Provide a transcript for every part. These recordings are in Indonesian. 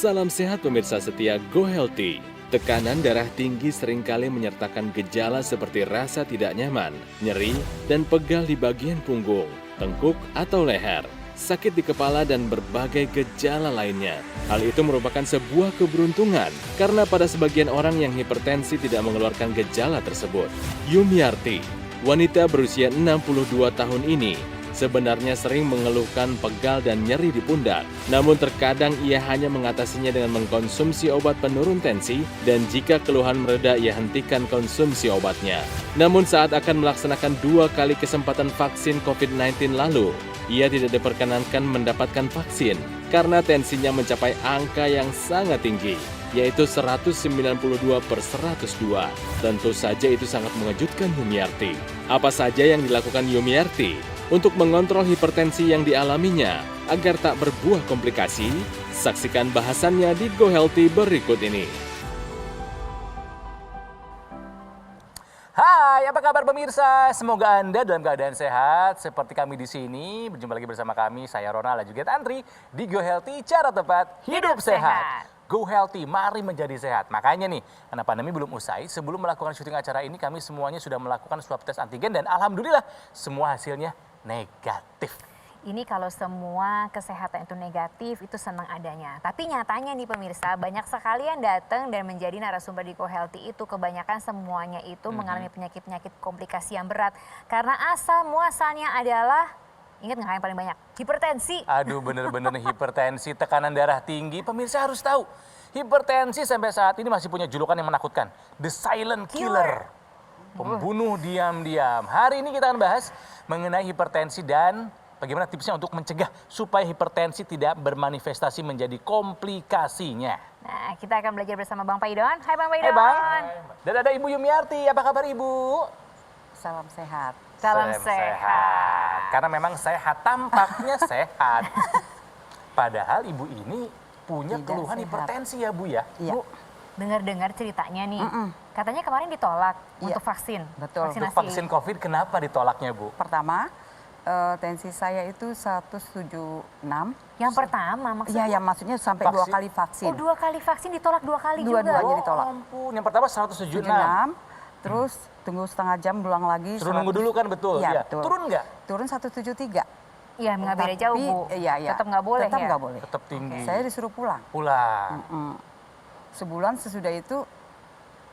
Salam sehat pemirsa setia Go Healthy. Tekanan darah tinggi seringkali menyertakan gejala seperti rasa tidak nyaman, nyeri, dan pegal di bagian punggung, tengkuk, atau leher, sakit di kepala, dan berbagai gejala lainnya. Hal itu merupakan sebuah keberuntungan karena pada sebagian orang yang hipertensi tidak mengeluarkan gejala tersebut. Yumiarti, wanita berusia 62 tahun ini, sebenarnya sering mengeluhkan pegal dan nyeri di pundak. Namun terkadang ia hanya mengatasinya dengan mengkonsumsi obat penurun tensi dan jika keluhan mereda ia hentikan konsumsi obatnya. Namun saat akan melaksanakan 2 kali kesempatan vaksin COVID-19 lalu, ia tidak diperkenankan mendapatkan vaksin karena tensinya mencapai angka yang sangat tinggi, yaitu 192/102. Tentu saja itu sangat mengejutkan Yumiarti. Apa saja yang dilakukan Yumiarti untuk mengontrol hipertensi yang dialaminya agar tak berbuah komplikasi? Saksikan bahasannya di Go Healthy berikut ini. Hai, apa kabar pemirsa? Semoga Anda dalam keadaan sehat seperti kami di sini. Berjumpa lagi bersama kami, saya Ronald dan juga Tantri di Go Healthy, cara tepat hidup sehat. Go Healthy, mari menjadi sehat. Makanya nih, karena pandemi belum usai, sebelum melakukan syuting acara ini kami semuanya sudah melakukan swab tes antigen dan alhamdulillah semua hasilnya negatif. Ini kalau semua kesehatan itu negatif, itu senang adanya. Tapi nyatanya nih pemirsa, banyak sekali yang datang dan menjadi narasumber di Go Healthy itu kebanyakan semuanya itu mengalami penyakit-penyakit komplikasi yang berat. Karena asal muasalnya adalah, ingat nggak yang paling banyak? Hipertensi. Aduh, bener-bener hipertensi, tekanan darah tinggi. Pemirsa harus tahu, hipertensi sampai saat ini masih punya julukan yang menakutkan. The Silent Killer. Pembunuh diam-diam. Hari ini kita akan bahas mengenai hipertensi dan bagaimana tipsnya untuk mencegah supaya hipertensi tidak bermanifestasi menjadi komplikasinya. Nah, kita akan belajar bersama Bang Paidon. Hai Bang Paidon. Hai Bang. Dan ada Ibu Yumiarti. Apa kabar Ibu? Salam sehat. Salam sehat. Karena memang sehat, tampaknya sehat. Padahal Ibu ini punya Tidak keluhan sehat. hipertensi ya Bu ya? Iya. Bu, Dengar-dengar ceritanya nih, katanya kemarin ditolak Iya. untuk vaksin. Betul. untuk vaksin COVID kenapa ditolaknya Bu? Pertama, tensi saya itu 176. Yang pertama maksudnya? Iya, ya maksudnya sampai 2 Vaksin? kali vaksin. Oh, 2 kali vaksin ditolak 2 kali juga. Dua-duanya ditolak. Ampun, yang pertama 176. 76, terus tunggu setengah jam ulang lagi. Suruh nunggu dulu kan betul? Iya, betul. Turun nggak? Turun 173. Iya, nggak beda jauh Bu. Iya. Tetap nggak boleh Tetap ya? nggak boleh. Tetap tinggi. Saya disuruh pulang. Pulang. Sebulan sesudah itu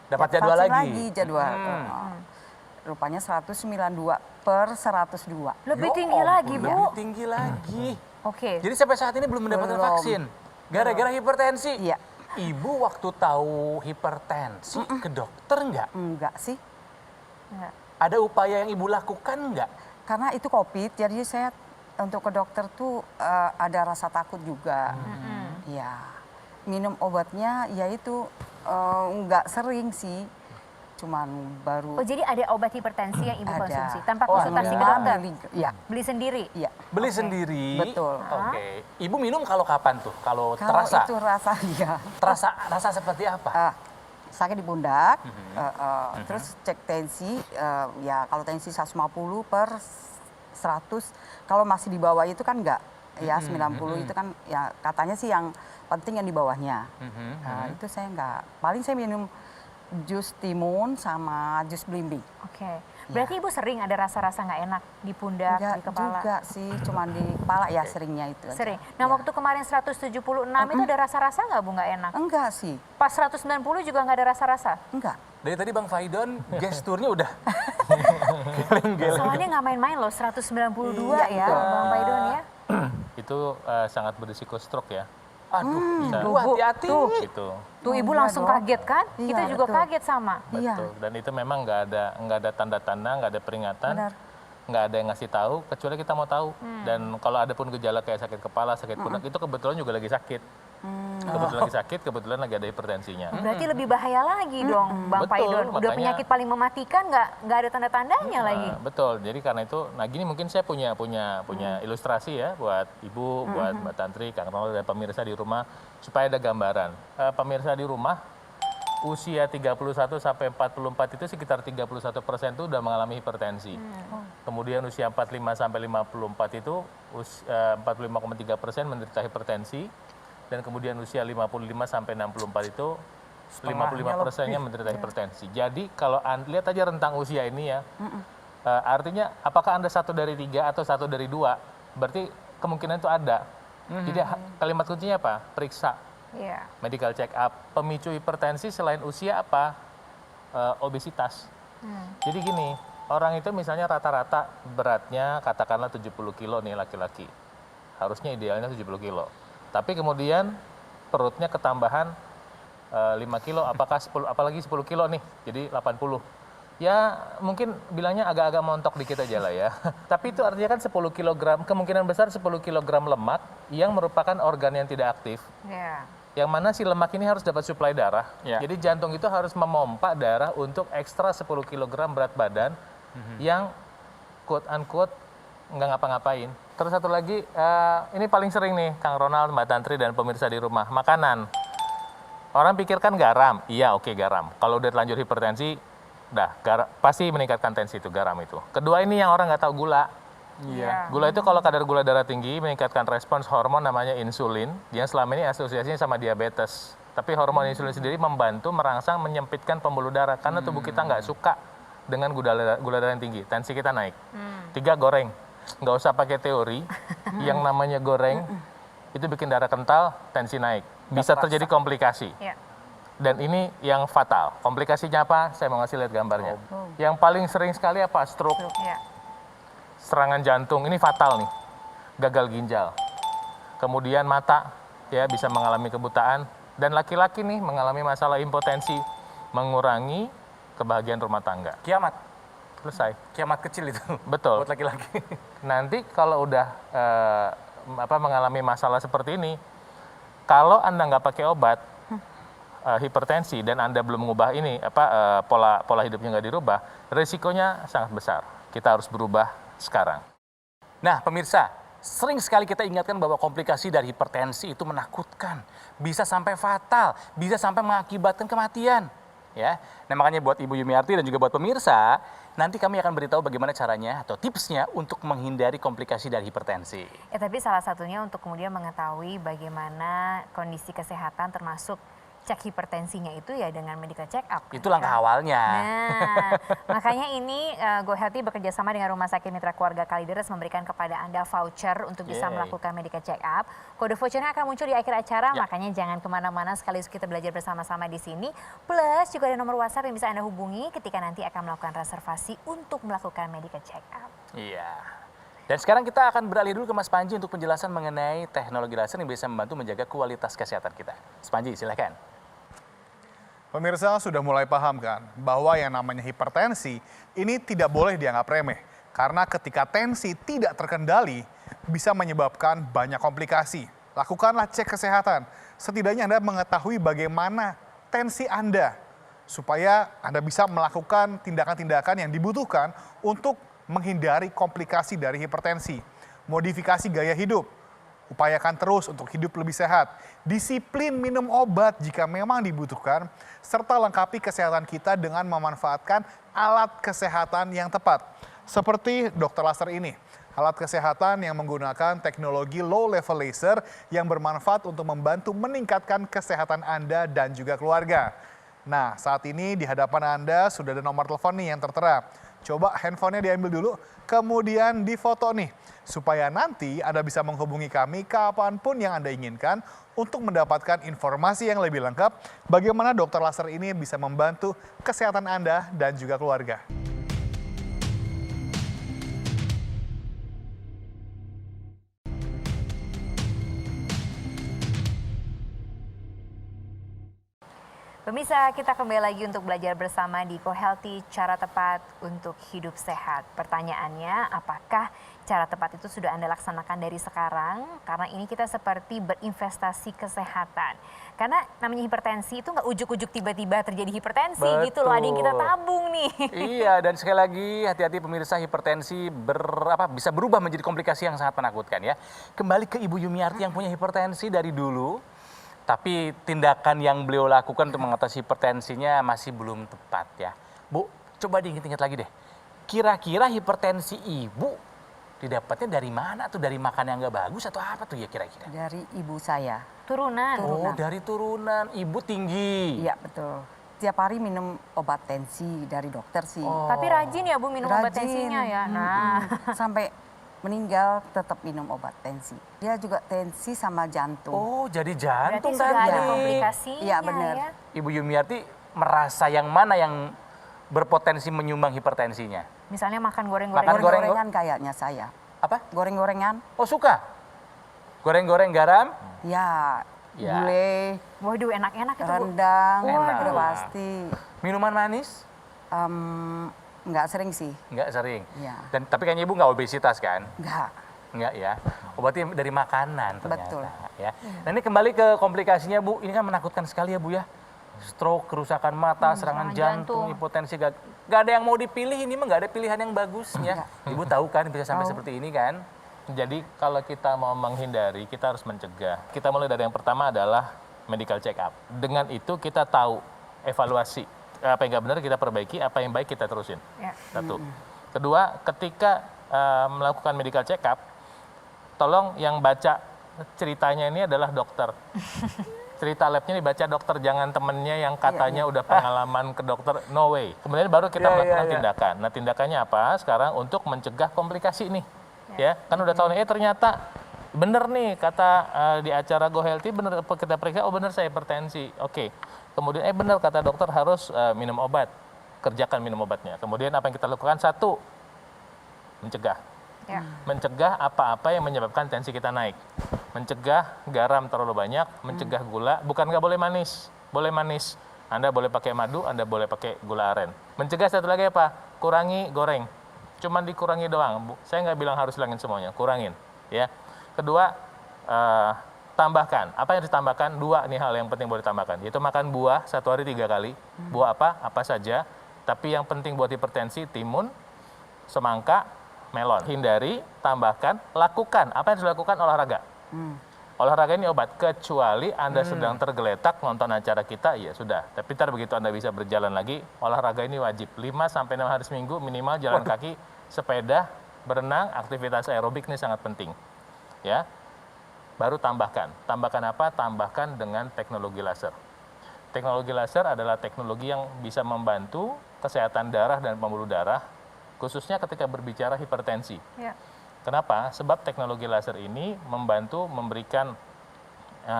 Dapat jadwal vaksin lagi. jadwal. Rupanya 192/102. Lebih Ya tinggi ampun, lagi Bu. Lebih tinggi lagi. Oke. Jadi sampai saat ini belum mendapatkan Belum. vaksin. Gara-gara hipertensi. Iya. Ibu waktu tahu hipertensi ke dokter nggak? Enggak sih. Nggak. Ada upaya yang Ibu lakukan nggak? Karena itu COVID, jadi saya untuk ke dokter tuh ada rasa takut juga. Ya, minum obatnya ya itu nggak sering sih, cuman baru Oh, jadi ada obat hipertensi yang Ibu Ada. konsumsi tanpa Oh, konsultasi ke semua dokter? Iya, Beli sendiri? iya. Beli Oke. sendiri. Betul. Oke. Ibu minum kalau kapan tuh? Kalau Kalau terasa? itu rasanya Rasa seperti apa? sakit di pundak, terus cek tensi, ya kalau tensi 150/100, kalau masih di bawah itu kan enggak, ya 90 itu kan ya katanya sih yang penting yang di bawahnya. Itu saya enggak, paling saya minum jus timun sama jus belimbing. Oke. Berarti Ibu sering ada rasa-rasa nggak enak di pundak, Enggak di kepala? juga sih, cuman di kepala ya seringnya itu aja. Sering. Nah, Ya. waktu kemarin 176 itu ada rasa-rasa nggak Bu nggak enak? Enggak sih, Pas 190 juga nggak ada rasa-rasa? enggak. Dari tadi Bang Faidon gesturnya udah geleng-geleng. Soalnya nggak main-main loh, 192 Iya, ya betul. Bang Paidon ya. Itu sangat berisiko stroke ya. Aduh, Bisa. Ibu hati-hati. Gitu. Tuh Ibu iya langsung dong. kaget kan? Iya, Kita juga betul. kaget sama. Iya. Betul. Dan itu memang nggak ada tanda-tanda, nggak ada peringatan, Benar. nggak ada yang ngasih tahu kecuali kita mau tahu. Dan kalau ada pun gejala kayak sakit kepala, sakit pundak itu kebetulan juga lagi sakit. Kebetulan lagi sakit, kebetulan lagi ada hipertensinya. Berarti lebih bahaya lagi dong Bang Betul, Paidon. Udah makanya- penyakit paling mematikan nggak ada tanda-tandanya lagi. Betul. Jadi karena itu, nah gini mungkin saya punya ilustrasi ya buat Ibu, buat Mbak Tantri, Kang Ronald dan pemirsa di rumah supaya ada gambaran. Pemirsa di rumah usia 31 sampai 44 itu sekitar 31% itu udah mengalami hipertensi. Kemudian usia 45 sampai 54 itu 45,3% menderita hipertensi. dan kemudian usia 55 sampai 64 itu Setengahnya 55%-nya menderita hipertensi. Jadi kalau lihat aja rentang usia ini ya, artinya apakah Anda 1 dari 3 atau 1 dari 2, berarti kemungkinan itu ada. Jadi kalimat kuncinya apa? Periksa, Iya. medical check up. Pemicu hipertensi selain usia apa? Obesitas. Jadi gini, orang itu misalnya rata-rata beratnya katakanlah 70 kilo nih laki-laki. Harusnya idealnya 70 kilo. Tapi kemudian perutnya ketambahan 5 kilo, apalagi 10 kilo nih, jadi 80. Ya mungkin bilangnya agak-agak montok dikit aja lah ya. Tapi itu artinya kan 10 kilogram, kemungkinan besar 10 kilogram lemak yang merupakan organ yang tidak aktif. Iya. Yang mana si lemak ini harus dapat suplai darah. Ya. Jadi jantung itu harus memompa darah untuk ekstra 10 kilogram berat badan yang quote unquote nggak ngapa-ngapain. Terus satu lagi, ini paling sering nih Kang Ronald, Mbak Tantri dan pemirsa di rumah, makanan. Orang pikirkan garam, iya oke garam. Kalau udah terlanjur hipertensi, pasti meningkatkan tensi itu garam itu. Kedua ini yang orang nggak tahu gula. Iya. Gula itu kalau kadar gula darah tinggi meningkatkan respons hormon namanya insulin, yang selama ini asosiasinya sama diabetes. Tapi hormon insulin sendiri membantu merangsang menyempitkan pembuluh darah karena tubuh kita nggak suka dengan gula darah yang tinggi, tensi kita naik. 3, goreng. Nggak usah pakai teori, yang namanya goreng itu bikin darah kental, tensi naik. Bisa terjadi komplikasi. Iya. Dan ini yang fatal. Komplikasinya apa? Saya mau ngasih lihat gambarnya. Yang paling sering sekali apa? Stroke, Iya. serangan jantung. Ini fatal nih. Gagal ginjal. Kemudian mata ya bisa mengalami kebutaan. Dan laki-laki nih mengalami masalah impotensi, mengurangi kebahagiaan rumah tangga. Kiamat. Selesai. Kiamat kecil itu. Betul. Buat laki-laki. Nanti kalau udah mengalami masalah seperti ini, kalau Anda nggak pakai obat hipertensi dan Anda belum mengubah ini pola hidupnya nggak dirubah, risikonya sangat besar. Kita harus berubah sekarang. Nah, pemirsa, sering sekali kita ingatkan bahwa komplikasi dari hipertensi itu menakutkan, bisa sampai fatal, bisa sampai mengakibatkan kematian. Ya, nah makanya buat Ibu Yumiarti dan juga buat pemirsa, nanti kami akan beritahu bagaimana caranya atau tipsnya untuk menghindari komplikasi dari hipertensi. Ya, tapi salah satunya untuk kemudian mengetahui bagaimana kondisi kesehatan termasuk cek hipertensinya itu ya dengan medical check up. Itu langkah awalnya. Nah, makanya ini Go Healthy bekerja sama dengan Rumah Sakit Mitra Keluarga Kalideres memberikan kepada Anda voucher untuk bisa Yeay. melakukan medical check up. Kode vouchernya akan muncul di akhir acara, Ya. makanya jangan kemana-mana, sekaligus kita belajar bersama-sama di sini. Plus juga ada nomor WhatsApp yang bisa Anda hubungi ketika nanti akan melakukan reservasi untuk melakukan medical check up. Iya. Dan sekarang kita akan beralih dulu ke Mas Panji untuk penjelasan mengenai teknologi laser yang bisa membantu menjaga kualitas kesehatan kita. Mas Panji, silakan. Pemirsa sudah mulai paham kan bahwa yang namanya hipertensi ini tidak boleh dianggap remeh. Karena ketika tensi tidak terkendali bisa menyebabkan banyak komplikasi. Lakukanlah cek kesehatan. Setidaknya Anda mengetahui bagaimana tensi Anda. Supaya Anda bisa melakukan tindakan-tindakan yang dibutuhkan untuk menghindari komplikasi dari hipertensi. Modifikasi gaya hidup. Upayakan terus untuk hidup lebih sehat. Disiplin minum obat jika memang dibutuhkan, serta lengkapi kesehatan kita dengan memanfaatkan alat kesehatan yang tepat. Seperti dokter laser ini, alat kesehatan yang menggunakan teknologi low level laser yang bermanfaat untuk membantu meningkatkan kesehatan Anda dan juga keluarga. Nah, saat ini di hadapan Anda sudah ada nomor telepon nih yang tertera. Coba handphonenya diambil dulu, kemudian difoto nih. Supaya nanti Anda bisa menghubungi kami kapanpun yang Anda inginkan untuk mendapatkan informasi yang lebih lengkap bagaimana dokter laser ini bisa membantu kesehatan Anda dan juga keluarga. Pemirsa, kita kembali lagi untuk belajar bersama di Go Healthy, cara tepat untuk hidup sehat. Pertanyaannya, apakah cara tepat itu sudah Anda laksanakan dari sekarang? Karena ini kita seperti berinvestasi kesehatan. Karena namanya hipertensi itu nggak ujuk-ujuk tiba-tiba terjadi hipertensi gitu loh, ada yang kita tabung nih. Iya, dan sekali lagi hati-hati pemirsa, hipertensi bisa berubah menjadi komplikasi yang sangat menakutkan ya. Kembali ke Ibu Yumiarti yang punya hipertensi dari dulu, tapi tindakan yang beliau lakukan untuk mengatasi hipertensinya masih belum tepat ya. Bu, coba diingat-ingat lagi deh. Kira-kira hipertensi Ibu didapatnya dari mana tuh? Dari makan yang nggak bagus atau apa tuh ya kira-kira? Dari ibu saya. Turunan. Oh, dari turunan. Ibu tinggi. Iya betul. Tiap hari minum obat tensi dari dokter sih. Tapi rajin ya Bu minum obat Rajin. tensinya ya. Nah, Sampai meninggal tetap minum obat tensi. Dia juga tensi sama jantung. Oh, jadi berarti jantung sudah ada tadi. komplikasinya Iya, benar. ya. Ibu Yumiarti merasa yang mana yang berpotensi menyumbang hipertensinya? Misalnya makan Makan goreng-goreng. Goreng-gorengan kayaknya saya. Apa? Goreng-gorengan. Oh, suka? Goreng-goreng garam? Ya, Ya. gulai, Waduh enak-enak itu Bu. rendang, Enak. udah pasti. Minuman manis? Nggak sering sih. Enggak sering. Iya. Dan tapi kayaknya Ibu nggak obesitas kan? Nggak. Enggak ya. Oh, berarti dari makanan ternyata. Betul. Ya. Nah, ini kembali ke komplikasinya Bu. Ini kan menakutkan sekali ya Bu ya. Stroke, kerusakan mata, serangan serangan jantung, jantung. hipotensi. Gak ada yang mau dipilih, ini mah gak ada pilihan yang bagusnya. Ibu tahu kan bisa sampai seperti ini kan? Jadi kalau kita mau menghindari, kita harus mencegah. Kita mulai dari yang pertama adalah medical check up. Dengan itu kita tahu evaluasi. Apa yang nggak benar kita perbaiki, apa yang baik kita terusin. Ya. Satu. Kedua, ketika melakukan medical check up, tolong yang baca ceritanya ini adalah dokter. Cerita labnya dibaca dokter, jangan temennya yang katanya udah pengalaman ke dokter, no way. Kemudian baru kita melakukan tindakan. Nah tindakannya apa? Sekarang untuk mencegah komplikasi nih. Ya, kan udah tahu nih, ternyata bener nih kata di acara Go Healthy, bener kita periksa, oh bener saya hipertensi. Oke. Kemudian bener kata dokter harus minum obat. Kerjakan minum obatnya. Kemudian apa yang kita lakukan? Satu, mencegah. Ya. Mencegah apa-apa yang menyebabkan tensi kita naik. Mencegah garam terlalu banyak, mencegah gula, bukan nggak boleh manis, boleh manis. Anda boleh pakai madu, Anda boleh pakai gula aren. Mencegah satu lagi apa? Kurangi goreng. Cuman dikurangi doang. Saya nggak bilang harus hilangin semuanya, kurangin. Ya. Kedua, tambahkan. Apa yang ditambahkan? Dua nih hal yang penting boleh ditambahkan. Yaitu makan buah 1 hari 3 kali. Buah apa? Apa saja. Tapi yang penting buat hipertensi, timun, semangka, melon. Hindari, tambahkan, lakukan. Apa yang harus dilakukan? Olahraga. Olahraga ini obat, kecuali Anda sedang tergeletak nonton acara kita, ya sudah. Tapi ntar begitu Anda bisa berjalan lagi, olahraga ini wajib. 5-6 hari seminggu minimal jalan kaki, sepeda, berenang, aktivitas aerobik ini sangat penting. Ya. Baru tambahkan. Tambahkan apa? Tambahkan dengan teknologi laser. Teknologi laser adalah teknologi yang bisa membantu kesehatan darah dan pembuluh darah, khususnya ketika berbicara hipertensi. Ya. Kenapa? Sebab teknologi laser ini membantu memberikan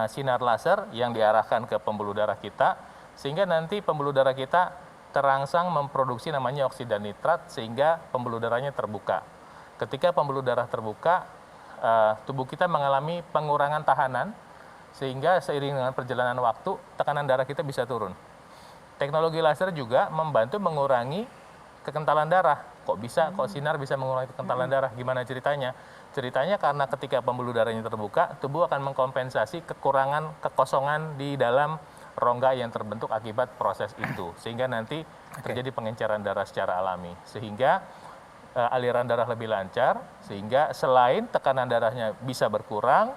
sinar laser yang diarahkan ke pembuluh darah kita, sehingga nanti pembuluh darah kita terangsang memproduksi namanya oksida nitrat, sehingga pembuluh darahnya terbuka. Ketika pembuluh darah terbuka, tubuh kita mengalami pengurangan tahanan, sehingga seiring dengan perjalanan waktu, tekanan darah kita bisa turun. Teknologi laser juga membantu mengurangi kekentalan darah. Kok bisa? Kok sinar bisa mengurangi kekentalan darah? Gimana ceritanya? Ceritanya karena ketika pembuluh darahnya terbuka, tubuh akan mengkompensasi kekurangan, kekosongan di dalam rongga yang terbentuk akibat proses itu. Sehingga nanti terjadi pengenceran darah secara alami. Sehingga aliran darah lebih lancar, sehingga selain tekanan darahnya bisa berkurang,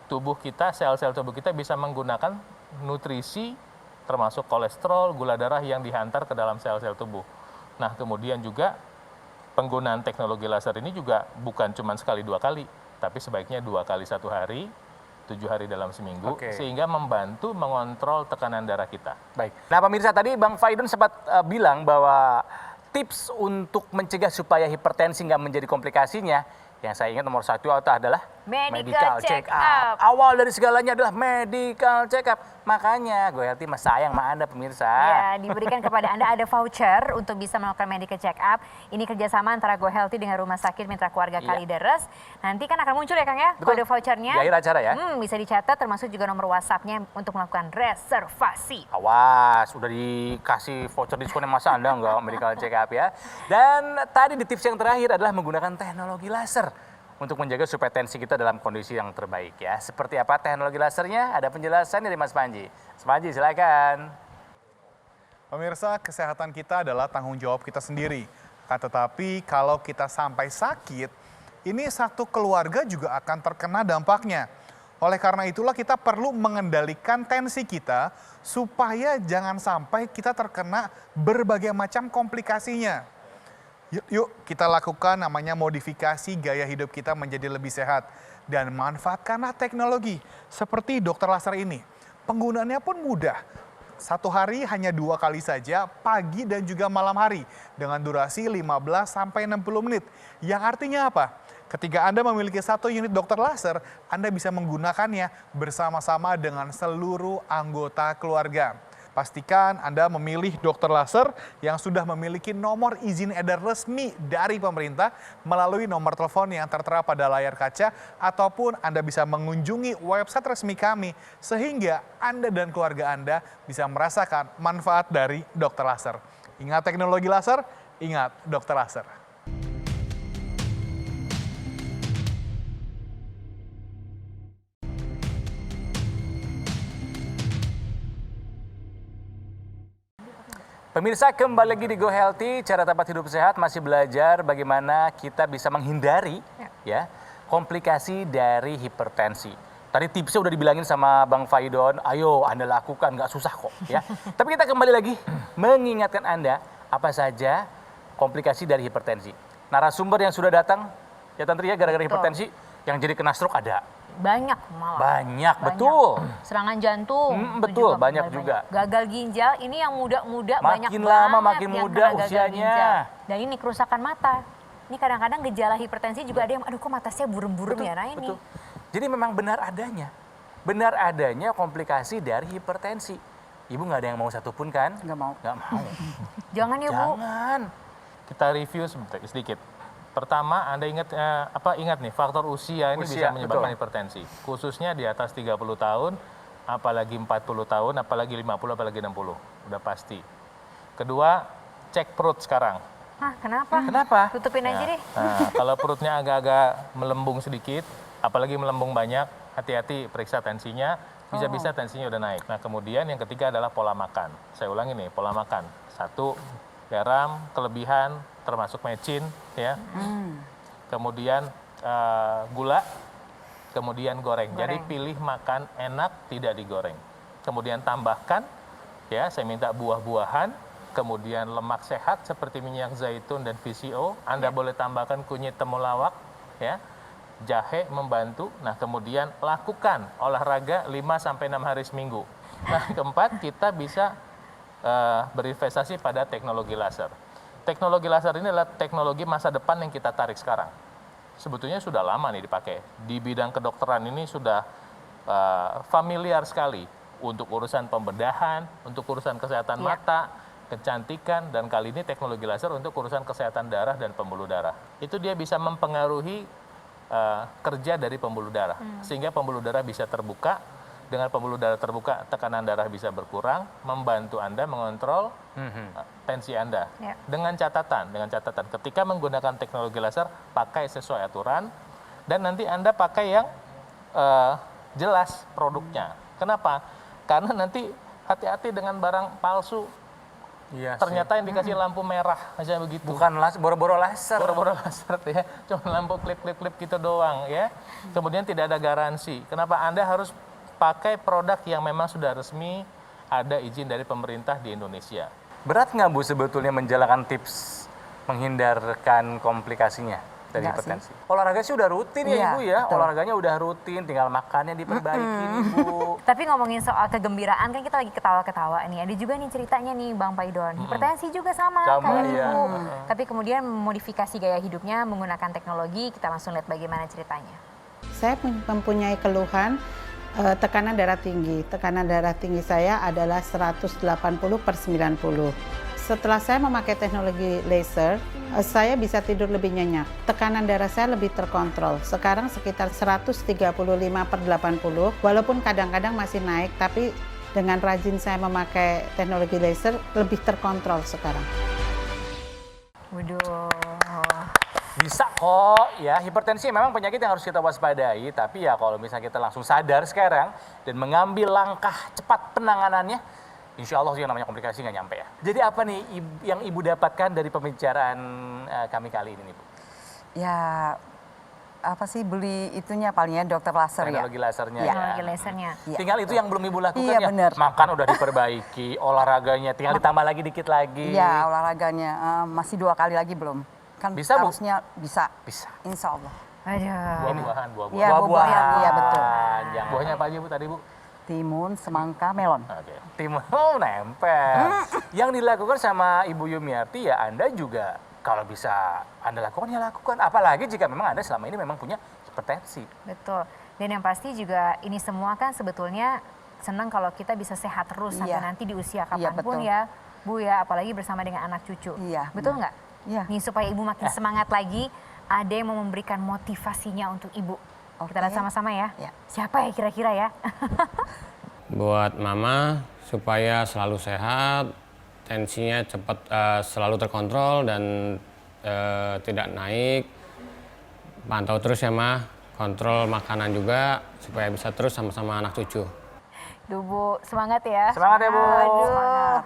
tubuh kita, sel-sel tubuh kita bisa menggunakan nutrisi termasuk kolesterol, gula darah yang dihantar ke dalam sel-sel tubuh. Nah, kemudian juga penggunaan teknologi laser ini juga bukan cuma sekali 2 kali, tapi sebaiknya 2 kali 1 hari, 7 hari dalam seminggu, sehingga membantu mengontrol tekanan darah kita. Baik. Nah pemirsa, tadi Bang Faidun sempat bilang bahwa tips untuk mencegah supaya hipertensi nggak menjadi komplikasinya, yang saya ingat nomor 1 adalah Medical check up. Awal dari segalanya adalah medical check up. Makanya Go Healthy mas sayang sama Anda pemirsa. Ya, diberikan kepada Anda ada voucher untuk bisa melakukan medical check up. Ini kerjasama antara Go Healthy dengan Rumah Sakit Mitra Keluarga Kalideres. Nanti kan akan muncul ya Kang ya, Betul. kode vouchernya. Di akhir acara ya. Bisa dicatat termasuk juga nomor WhatsApp-nya untuk melakukan reservasi. Awas, udah dikasih voucher diskon masa Anda nggak medical check up ya. Dan tadi di tips yang terakhir adalah menggunakan teknologi laser untuk menjaga supaya tensi kita dalam kondisi yang terbaik ya. Seperti apa teknologi lasernya? Ada penjelasan dari Mas Panji. Mas Panji silakan. Pemirsa, kesehatan kita adalah tanggung jawab kita sendiri. Tetapi kalau kita sampai sakit, ini satu keluarga juga akan terkena dampaknya. Oleh karena itulah kita perlu mengendalikan tensi kita supaya jangan sampai kita terkena berbagai macam komplikasinya. Yuk kita lakukan namanya modifikasi gaya hidup kita menjadi lebih sehat. Dan manfaatkanlah teknologi seperti dokter laser ini. Penggunaannya pun mudah. Satu hari hanya 2 kali saja, pagi dan juga malam hari. Dengan durasi 15-60 menit. Yang artinya apa? Ketika Anda memiliki 1 unit dokter laser, Anda bisa menggunakannya bersama-sama dengan seluruh anggota keluarga. Pastikan Anda memilih dokter laser yang sudah memiliki nomor izin edar resmi dari pemerintah melalui nomor telepon yang tertera pada layar kaca ataupun Anda bisa mengunjungi website resmi kami sehingga Anda dan keluarga Anda bisa merasakan manfaat dari dokter laser. Ingat teknologi laser, ingat dokter laser. Pemirsa, kembali lagi di Go Healthy, cara tepat hidup sehat, masih belajar bagaimana kita bisa menghindari ya komplikasi dari hipertensi. Tadi tipsnya udah dibilangin sama Bang Faidon, ayo Anda lakukan, nggak susah kok ya. Tapi kita kembali lagi mengingatkan Anda apa saja komplikasi dari hipertensi. Narasumber yang sudah datang, ya Tantri ya, gara-gara hipertensi yang jadi kena stroke ada. Banyak malah. Banyak, betul. Serangan jantung. itu betul, banyak juga. Gagal ginjal, ini yang muda-muda banyak Makin lama banget makin yang muda kena gagal usianya. ginjal. Dan ini kerusakan mata. Ini kadang-kadang gejala hipertensi juga ada yang, aduh kok mata saya burem-burem ya, nah ini. Betul. Jadi memang benar adanya komplikasi dari hipertensi. Ibu nggak ada yang mau satupun kan? Nggak mau. Nggak mau. Jangan ya Bu. Jangan. Kita review sedikit. Pertama, Anda ingat nih faktor usia ini Usia, bisa menyebabkan betul. hipertensi. Khususnya di atas 30 tahun, apalagi 40 tahun, apalagi 50, apalagi 60. Udah pasti. Kedua, cek perut sekarang. Hah, kenapa? Kenapa? Tutupin aja deh. Nah, kalau perutnya agak-agak melembung sedikit, apalagi melembung banyak, hati-hati periksa tensinya, bisa-bisa tensinya udah naik. Nah, kemudian yang ketiga adalah pola makan. Saya ulangi nih, pola makan. 1, garam, kelebihan, termasuk mecin, ya. Kemudian gula, kemudian goreng. Jadi pilih makan enak, tidak digoreng. Kemudian tambahkan, ya, saya minta buah-buahan, kemudian lemak sehat seperti minyak zaitun dan VCO. Anda boleh tambahkan kunyit temulawak, ya. Jahe membantu. Nah, kemudian lakukan olahraga 5-6 hari seminggu. Nah, keempat, kita bisa berinvestasi pada teknologi laser. Teknologi laser ini adalah teknologi masa depan yang kita tarik sekarang. Sebetulnya sudah lama nih dipakai. Di bidang kedokteran ini sudah familiar sekali untuk urusan pembedahan, untuk urusan kesehatan mata, kecantikan, dan kali ini teknologi laser untuk urusan kesehatan darah dan pembuluh darah. Itu dia bisa mempengaruhi kerja dari pembuluh darah, sehingga pembuluh darah bisa terbuka. Dengan pembuluh darah terbuka, tekanan darah bisa berkurang, membantu Anda mengontrol tensi Anda. Dengan catatan, ketika menggunakan teknologi laser, pakai sesuai aturan, dan nanti Anda pakai yang jelas produknya. Kenapa? Karena nanti hati-hati dengan barang palsu. Iya Ternyata yang dikasih lampu merah aja begitu. Bukan boro-boro laser. Boro-boro laser ya, cuma lampu klip-klip gitu doang ya. Kemudian tidak ada garansi. Kenapa Anda harus pakai produk yang memang sudah resmi ada izin dari pemerintah di Indonesia? Berat nggak Bu sebetulnya menjalankan tips menghindarkan komplikasinya dari Nggak hipertensi? Olahraga sih udah rutin ya Iya, Ibu ya, betul. olahraganya udah rutin, tinggal makannya diperbaikin Ibu. Tapi ngomongin soal kegembiraan, kan kita lagi ketawa-ketawa nih. Ada juga nih ceritanya nih Bang Paidon. Hipertensi juga sama kayak iya. Ibu. Tapi kemudian memodifikasi gaya hidupnya menggunakan teknologi. Kita langsung lihat bagaimana ceritanya. Saya mempunyai keluhan tekanan darah tinggi. Tekanan darah tinggi saya adalah 180/90. Setelah saya memakai teknologi laser, saya bisa tidur lebih nyenyak. Tekanan darah saya lebih terkontrol. Sekarang sekitar 135/80, walaupun kadang-kadang masih naik, tapi dengan rajin saya memakai teknologi laser, lebih terkontrol sekarang. Waduh. Bisa kok ya, hipertensi memang penyakit yang harus kita waspadai, tapi ya kalau misalnya kita langsung sadar sekarang dan mengambil langkah cepat penanganannya, insya Allah sih yang namanya komplikasi nggak nyampe ya. Jadi apa nih yang Ibu dapatkan dari pembicaraan kami kali ini nih Bu? Ya, apa sih beli itunya palingnya dokter laser ya? Teknologi lasernya Iya. ya. Teknologi lasernya. Iya. Tinggal itu yang belum Ibu lakukan Iya, ya. bener. Makan udah diperbaiki, olahraganya tinggal ditambah lagi dikit lagi. Iya, olahraganya masih 2 kali lagi belum. makan Bisa, Bu? harusnya bisa. Bisa. Insya Allah. Aduh. Buah-buahan, buah-buahan. Iya, Buah-buahan. iya betul. Jangan. Buahnya apa aja Bu tadi Bu? Timun, semangka, melon. Oke. Timun nempel. Yang dilakukan sama Ibu Yumiarti ya Anda juga kalau bisa Anda lakukan ya lakukan. Apalagi jika memang Anda selama ini memang punya hipertensi. Betul. Dan yang pasti juga ini semua kan sebetulnya senang kalau kita bisa sehat terus sampai Iya. nanti di usia Iya, kapanpun betul. ya, Bu ya, apalagi bersama dengan anak cucu. Iya, Betul nggak? Iya. Nih supaya Ibu makin semangat lagi, ada yang mau memberikan motivasinya untuk Ibu. Kita lihat Oke. sama-sama ya. Ya. Siapa ya kira-kira ya? Buat mama supaya selalu sehat, tensinya cepat selalu terkontrol dan tidak naik. Pantau terus ya Ma, kontrol makanan juga supaya bisa terus sama-sama anak cucu. Duh Bu, semangat ya. Semangat ya, Bu. Aduh.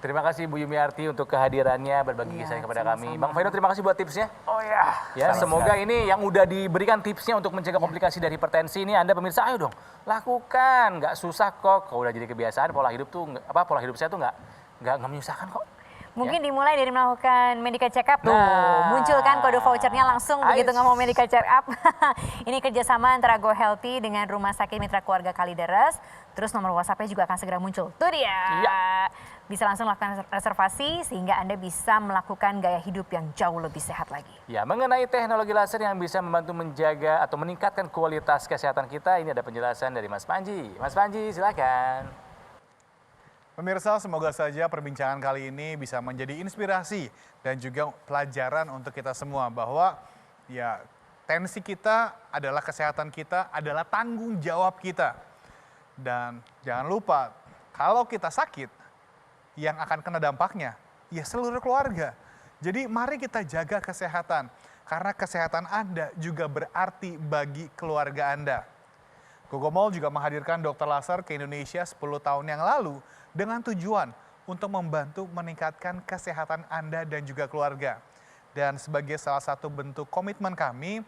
Terima kasih Bu Yumiarti untuk kehadirannya berbagi Iya, kisahnya kepada kami. sama-sama. Bang Faino terima kasih buat tipsnya. Oh ya, semoga ini yang udah diberikan tipsnya untuk mencegah komplikasi dari hipertensi ini Anda pemirsa ayo dong lakukan, nggak susah kok. Kalau udah jadi kebiasaan pola hidup tuh pola hidup saya tuh nggak menyusahkan kok. Mungkin dimulai dari melakukan medical check up tuh. Nah. Munculkan kode vouchernya langsung begitu Ais. ngomong medical check up. Ini kerjasama antara Go Healthy dengan Rumah Sakit Mitra Keluarga Kalideres. Terus nomor WhatsApp-nya juga akan segera muncul. Tuh dia. Iya. Bisa langsung lakukan reservasi sehingga Anda bisa melakukan gaya hidup yang jauh lebih sehat lagi. Ya, mengenai teknologi laser yang bisa membantu menjaga atau meningkatkan kualitas kesehatan kita, ini ada penjelasan dari Mas Panji. Mas Panji, silakan. Pemirsa, semoga saja perbincangan kali ini bisa menjadi inspirasi dan juga pelajaran untuk kita semua bahwa ya tensi kita adalah kesehatan kita, adalah tanggung jawab kita. Dan jangan lupa, kalau kita sakit, yang akan kena dampaknya ya seluruh keluarga. Jadi mari kita jaga kesehatan, karena kesehatan Anda juga berarti bagi keluarga Anda. Gogomol juga menghadirkan dokter laser ke Indonesia 10 tahun yang lalu dengan tujuan untuk membantu meningkatkan kesehatan Anda dan juga keluarga. Dan sebagai salah satu bentuk komitmen kami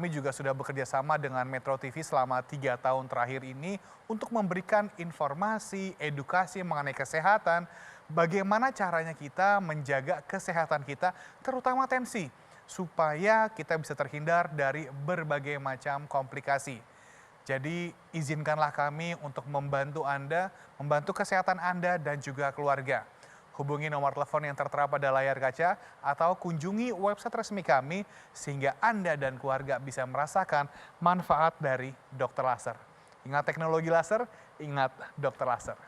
juga sudah bekerja sama dengan Metro TV selama 3 tahun terakhir ini untuk memberikan informasi, edukasi mengenai kesehatan, bagaimana caranya kita menjaga kesehatan kita, terutama tensi, supaya kita bisa terhindar dari berbagai macam komplikasi. Jadi izinkanlah kami untuk membantu Anda, membantu kesehatan Anda dan juga keluarga. Hubungi nomor telepon yang tertera pada layar kaca atau kunjungi website resmi kami sehingga Anda dan keluarga bisa merasakan manfaat dari dokter laser. Ingat teknologi laser, ingat dokter laser.